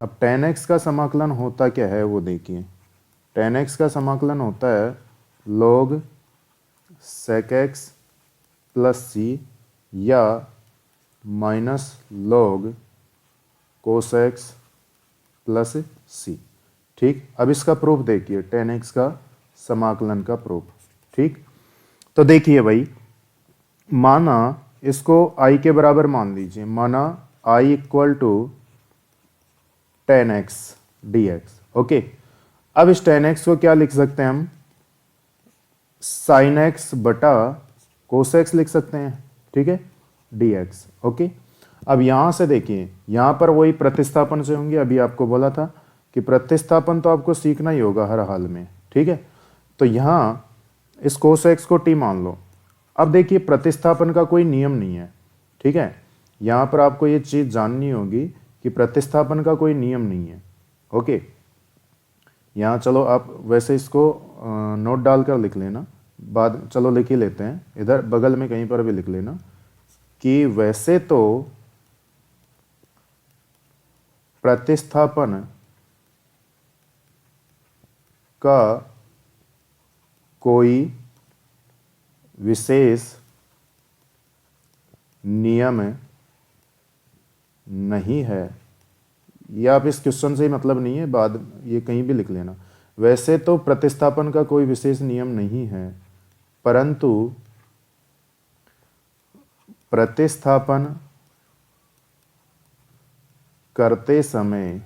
अब tan x का समाकलन होता क्या है वो देखिए। tan x का समाकलन होता है log sec x plus C या minus log cos x plus C. ठीक, अब इसका प्रूफ देखिए, tan x का समाकलन का प्रूफ। ठीक, तो देखिए भाई, माना इसको i के बराबर मान लीजिए, माना i equal to tan x dx। Okay, अब इस tan x को क्या लिख सकते हैं हम, sin x बटा cos x लिख सकते हैं। ठीक है, dx। ओके, अब यहां से देखिए, यहां पर वही प्रतिस्थापन से होंगे। अभी आपको बोला था कि प्रतिस्थापन तो आपको सीखना ही होगा हर हाल में। ठीक है, तो यहां इस cos x को t मान लो। अब देखिए, प्रतिस्थापन का कोई नियम नहीं है। ठीक है, यहां पर आपको ये चीज जाननी होगी कि प्रतिस्थापन का कोई नियम नहीं है। ओके, यहाँ चलो आप वैसे इसको नोट डालकर लिख लेना, बाद चलो लिख ही लेते हैं, इधर बगल में कहीं पर भी लिख लेना कि वैसे तो प्रतिस्थापन का कोई विशेष नियम नहीं है। ये आप इस क्वेश्चन से ही मतलब नहीं है, बाद ये कहीं भी लिख लेना। वैसे तो प्रतिस्थापन का कोई विशेष नियम नहीं है, परंतु प्रतिस्थापन करते समय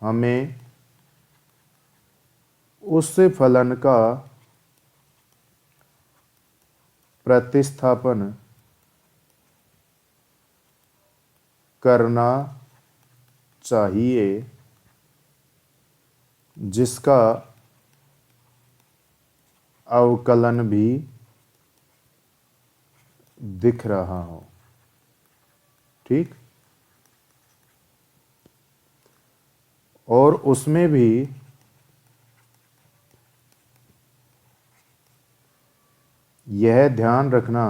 हमें उस फलन का प्रतिस्थापन करना चाहिए जिसका अवकलन भी दिख रहा हो। ठीक, और उसमें भी यह ध्यान रखना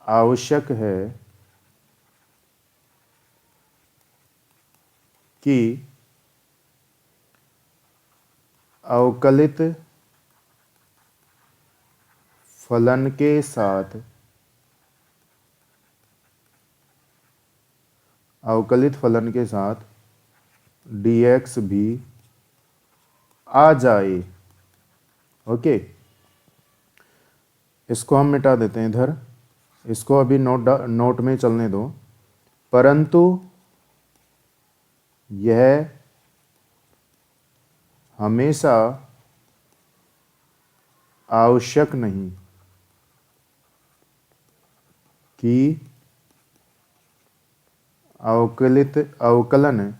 आवश्यक है कि अवकलित फलन के साथ dx भी आ जाए। ओके, इसको हम मिटा देते हैं इधर, इसको अभी नोट में चलने दो। परंतु यह हमेशा आवश्यक नहीं कि अवकलन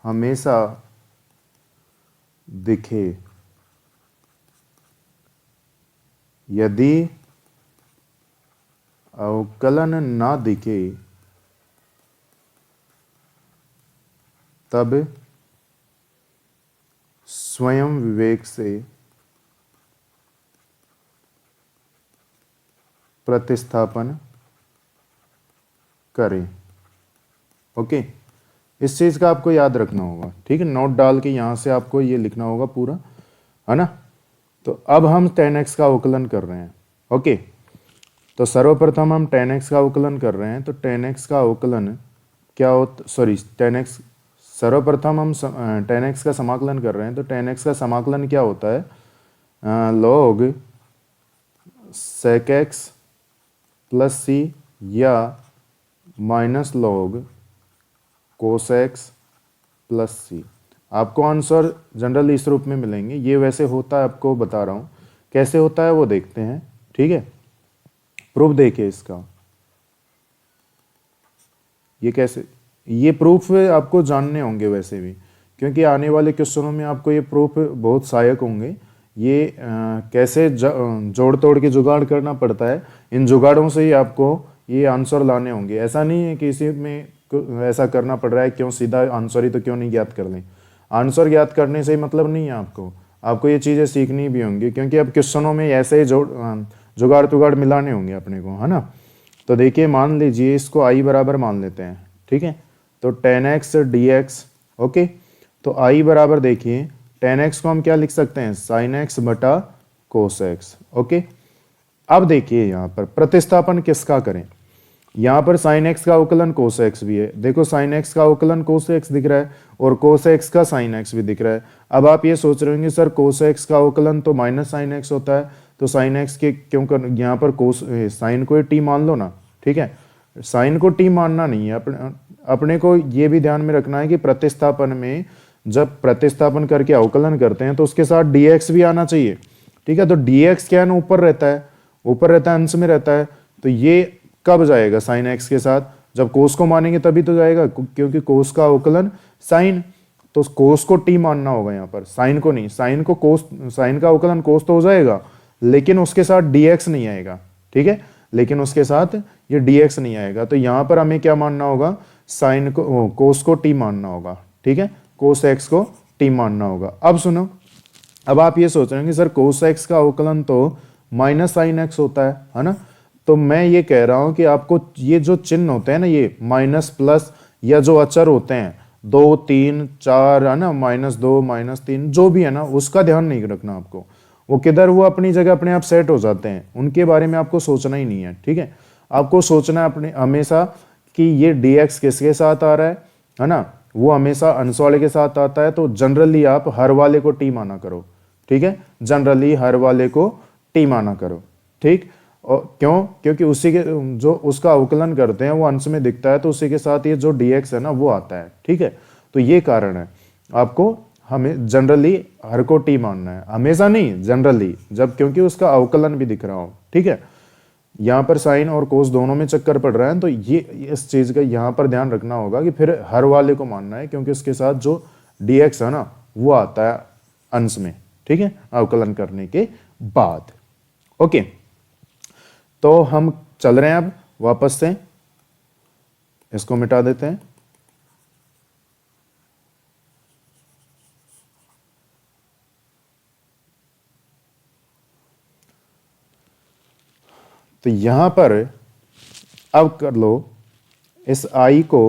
हमेशा दिखे। यदि अवकलन ना दिखे तब स्वयं विवेक से प्रतिस्थापन करें। ओके, इस चीज का आपको याद रखना होगा। ठीक है, नोट डाल के यहां से आपको ये लिखना होगा पूरा, है ना। तो अब हम tan x का अवकलन कर रहे हैं। ओके, तो सर्वप्रथम हम tan x का अवकलन कर रहे हैं। तो tan x का अवकलन क्या होता, सॉरी, tan x, सर्वप्रथम हम tan x का समाकलन कर रहे हैं। तो tan x का समाकलन क्या होता है, log sec x plus C या minus log cos x plus C. आपको आंसर जनरल इस रूप में मिलेंगे। ये वैसे होता है, आपको बता रहा हूँ कैसे होता है, वो देखते हैं। ठीक है, प्रूफ देखिए इसका, ये कैसे, ये प्रूफ आपको जानने होंगे वैसे भी, क्योंकि आने वाले क्वेश्चनों में आपको ये प्रूफ बहुत सहायक होंगे। ये कैसे जोड़ तोड़ के जुगाड़ करना पड़ता है, इन जुगाड़ों से ही आपको ये आंसर लाने होंगे। ऐसा नहीं है कि इसी में ऐसा करना पड़ रहा है, क्यों सीधा आंसर ही तो क्यों नहीं ज्ञात कर लें। आंसर ज्ञात करने से ही मतलब नहीं है आपको, आपको ये चीज़ें सीखनी भी होंगी, क्योंकि अब क्वेश्चनों में ऐसे ही जुगाड़ तुगाड़ मिलाने होंगे अपने को, है ना। तो देखिए मान लीजिए इसको आई बराबर मान लेते हैं, ठीक है। तो tan x dx, ओके। तो आई बराबर देखिए tan x को हम क्या लिख सकते हैं, sin x बटा cos x, ओके। अब देखिए यहाँ पर प्रतिस्थापन किसका करें, यहाँ पर sin x का अवकलन cos x भी है, देखो sin x का अवकलन cos x दिख रहा है और cos x का sin x भी दिख रहा है। अब आप ये सोच रहे होंगे सर cos x का अवकलन तो माइनस sin x होता है, तो sin x के क्यों कर, यहाँ पर cos sin को t मान लो ना, ठीक है। sin को t मानना नहीं है, अपने को ये भी ध्यान में रखना है कि प्रतिस्थापन में जब प्रतिस्थापन करके अवकलन करते हैं तो उसके साथ dx भी आना चाहिए, ठीक है। तो dx क्या है ना, ऊपर रहता है, अंश में रहता है, तो ये कब जाएगा sin x के साथ, जब cos को मानेंगे तभी तो जाएगा, क्योंकि cos का अवकलन sin, तो cos को t मानना होगा यहाँ पर, sin को नहीं। sin को cos, sin का अवकलन cos तो हो जाएगा, लेकिन उसके साथ dx नहीं आएगा, ठीक है, लेकिन उसके साथ ये dx नहीं आएगा। तो यहाँ पर हमें क्या मानना होगा, sin को cos को t मानना होगा, ठीक है, cos x को t मानना होगा। अब सुनो, अब आप ये सोच रहे हैं कि सर cos x का अवकलन तो माइनस sin x होता है ना। तो मैं ये कह रहा हूं कि आपको ये जो चिन्ह होते हैं ना, ये माइनस प्लस या जो अचर होते हैं 2 3 4 है ना, -2 -3 जो भी है ना, उसका ध्यान नहीं रखना आपको, वो किधर वो अपनी जगह अपने आप सेट हो जाते हैं, उनके बारे में आपको सोचना ही नहीं है, ठीक है। आपको सोचना है अपने हमेशा कि ये dx किसके साथ आ रहा है ना, वो हमेशा अंश वाले के साथ आता है। तो जनरली आप हर वाले को t माना करो, ठीक है, जनरली हर वाले को t माना करो, ठीक। और क्यों, क्योंकि उसी के जो उसका अवकलन करते हैं वो अंश में दिखता है, तो उसी के साथ ये जो dx है ना वो आता है, ठीक है। तो ये कारण है, आपको हमें जनरली हर को t मानना है, हमेशा नहीं, जनरली, जब क्योंकि उसका अवकलन भी दिख रहा हो, ठीक है। यहाँ पर साइन और कोस दोनों में चक्कर पड़ रहा है, तो ये इस चीज का यहाँ पर ध्यान रखना होगा कि फिर हर वाले को मानना है, क्योंकि उसके साथ जो dx है ना वो आता है अंश में, ठीक है, अवकलन करने के बाद। ओके, तो हम चल रहे हैं अब वापस से, इसको मिटा देते हैं। तो यहां पर अब कर लो इस आई को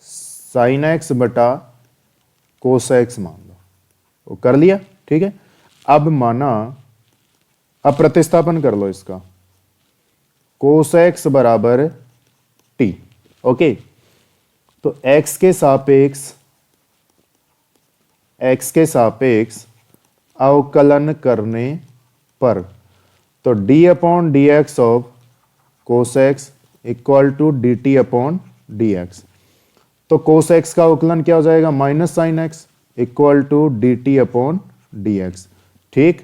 साइन एक्स बटा कोस एक्स मान लो, वो कर लिया, ठीक है। अब माना, अब प्रतिस्थापन कर लो इसका, कोस एक्स बराबर टी, ओके। तो एक्स के सापेक्ष अवकलन करने पर, तो d upon d x of cos x equal to d t upon d x. तो कोस एक्स का अवकलन क्या हो जाएगा, minus sine x equal to d t upon d x, ठीक।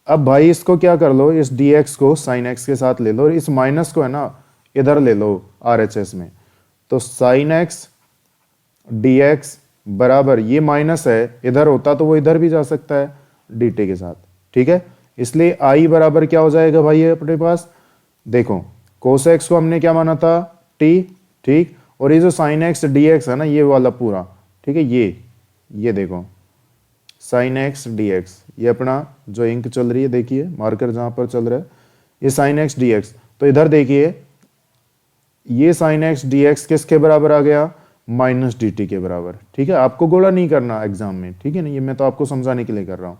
अब भाई इसको क्या कर लो, इस डी एक्स को साइन एक्स के साथ ले लो, और इस माइनस को है ना इधर ले लो आर एच एस में। तो साइन एक्स डी एक्स बराबर, ये माइनस है, इधर होता तो वो इधर भी जा सकता है डी टी के साथ, ठीक है। इसलिए आई बराबर क्या हो जाएगा भाई अपने पास, देखो कोस एक्स को हमने क्या माना था, टी, ठीक। और ये जो साइन एक्स डी एक्स है ना, ये वाला पूरा, ठीक है, ये देखो साइन एक्स डी एक्स, ये अपना जो इंक चल रही है, देखिए मार्कर जहां पर चल रहा है, ये साइन एक्स डी एक्स। तो इधर देखिए ये साइन एक्स डी एक्स किसके बराबर आ गया, माइनस डी टी के बराबर, ठीक है। आपको गोला नहीं करना एग्जाम में, ठीक है ना, ये मैं तो आपको समझाने के लिए कर रहा हूं।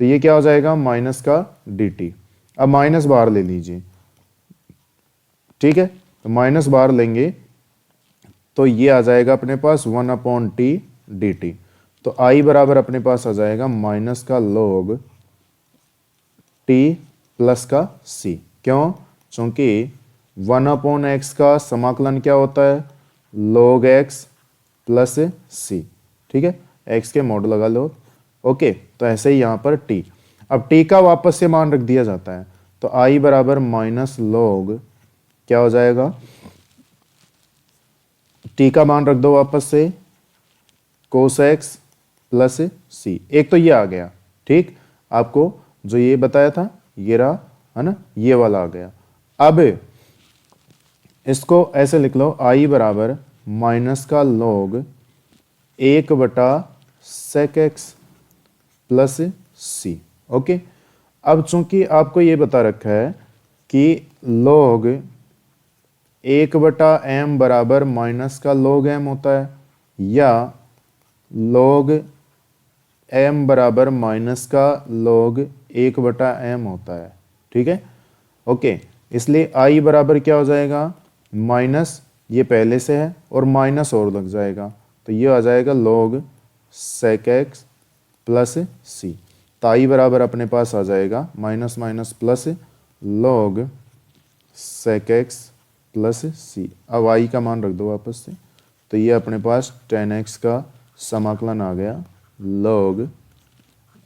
तो ये क्या हो जाएगा, माइनस का डी टी। अब माइनस बाहर ले लीजिए, ठीक है, तो माइनस बाहर लेंगे तो ये आ जाएगा अपने पास 1 अपॉन टी डी टी। तो आई बराबर अपने पास आ जाएगा माइनस का log टी प्लस का सी। क्यों, क्योंकि 1 अपॉन एक्स का समाकलन क्या होता है, log एक्स प्लस सी, ठीक है, एक्स के मॉड लगा लो, ओके। तो ऐसे ही यहां पर टी, अब टी का वापस से मान रख दिया जाता है, तो आई बराबर माइनस log क्या हो जाएगा, टी का मान रख दो वापस से, कोस एक्स प्लस सी। एक तो ये आ गया, ठीक, आपको जो ये बताया था ये रहा, है ना, ये वाला आ गया। अब इसको ऐसे लिख लो, आई बराबर माइनस का log 1 बटा सेक एक्स, प्लस सी। ओके, अब चूंकि आपको ये बता रखा है कि log 1/m बराबर माइनस का log m होता है, या log m बराबर माइनस का log 1/m होता है। ठीक है, ओके, इसलिए i बराबर क्या हो जाएगा, माइनस, ये पहले से है और माइनस और लग जाएगा, तो ये आ जाएगा log sec x plus C. तो i बराबर अपने पास आ जाएगा minus minus plus log sec x plus C. अब i का मान रख दो वापस से, तो ये अपने पास tan x का समाकलन आ गया log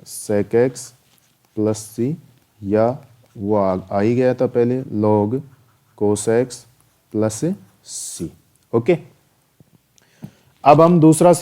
sec x plus C, या वो आ ही गया था पहले log cos x प्लस सी। ओके, अब हम दूसरा